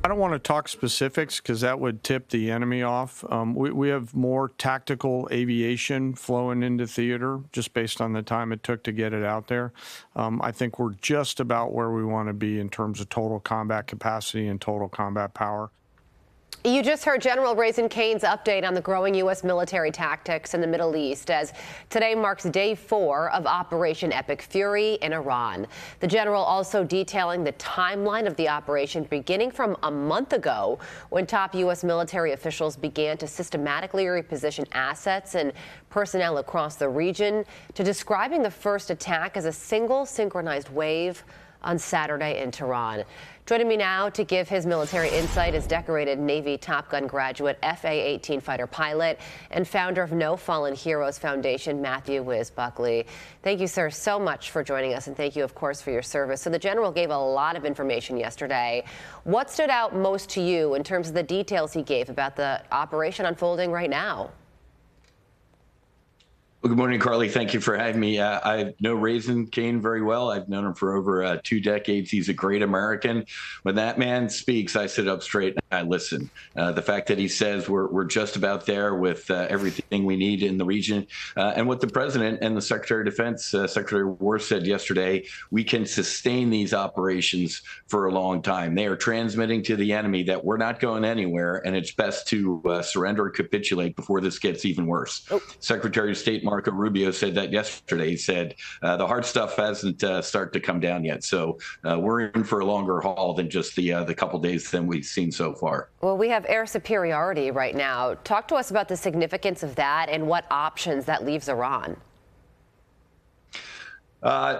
I don't want to talk specifics because that would tip the enemy off. We have more tactical aviation flowing into theater just based on the time it took to get it out there. I think we're just about where we want to be in terms of total combat capacity and total combat power. You just heard General Raising Kane's update on the growing U.S. military tactics in the Middle East as today marks day 4 of Operation Epic Fury in Iran. The general also detailing the timeline of the operation beginning from a month ago when top U.S. military officials began to systematically reposition assets and personnel across the region, to describing the first attack as a single synchronized wave on Saturday in Tehran. Joining me now to give his military insight is decorated Navy Top Gun graduate, FA-18 fighter pilot, and founder of No Fallen Heroes Foundation, Matthew Whiz Buckley. Thank you, sir, so much for joining us, and thank you, of course, for your service. So the general gave a lot of information yesterday. What stood out most to you in terms of the details he gave about the operation unfolding right now? Well, good morning, Carly. Thank you for having me. I know Raising Kane very well. I've known him for over 2 decades. He's a great American. When that man speaks, I sit up straight and I listen. The fact that he says we're just about there with everything we need in the region, and what the president and the Secretary of Defense, Secretary of War, said yesterday, we can sustain these operations for a long time. They are transmitting to the enemy that we're not going anywhere, and it's best to surrender or capitulate before this gets even worse. Secretary of State Marco Rubio said that yesterday. He said the hard stuff hasn't started to come down yet. So we're in for a longer haul than just the couple days than we've seen so far. Well, we have air superiority right now. Talk to us about the significance of that and what options that leaves Iran.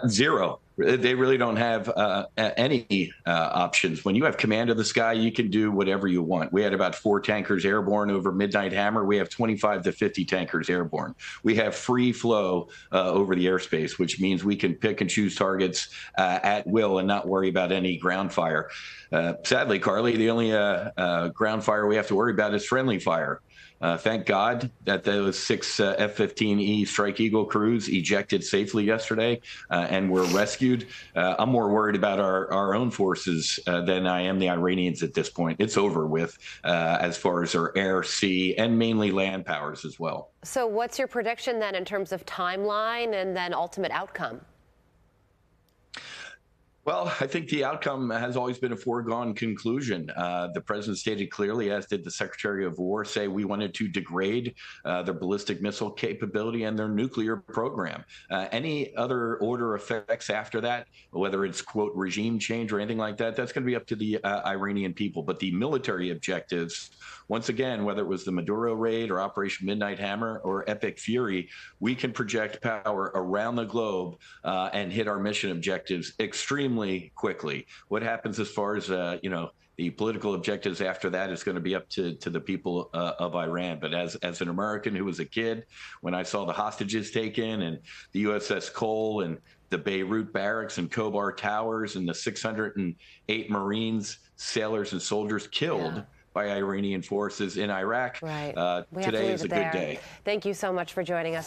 Zero. They really don't have any options. When you have command of the sky, you can do whatever you want. We had about 4 tankers airborne over Midnight Hammer. We have 25 to 50 tankers airborne. We have free flow over the airspace, which means we can pick and choose targets at will and not worry about any ground fire. Sadly, Carly, the only ground fire we have to worry about is friendly fire. Thank God that those 6 F-15E Strike Eagle crews ejected safely yesterday and were rescued. I'm more worried about our own forces than I am the Iranians at this point. It's over with as far as our air, sea, and mainly land powers as well. So what's your prediction then in terms of timeline and then ultimate outcome? Well, I think the outcome has always been a foregone conclusion. The president stated clearly, as did the Secretary of War, say we wanted to degrade their ballistic missile capability and their nuclear program. Any other order effects after that, whether it's, quote, regime change or anything like that, that's going to be up to the Iranian people. But the military objectives, once again, whether it was the Maduro raid or Operation Midnight Hammer or Epic Fury, we can project power around the globe and hit our mission objectives extremely quickly. What happens as far as the political objectives after that is going to be up to the people of Iran. But as an American who was a kid, when I saw the hostages taken and the USS Cole and the Beirut barracks and Khobar towers and the 608 Marines, sailors, and soldiers killed by Iranian forces in Iraq, Right. Today is a good day. Thank you so much for joining us.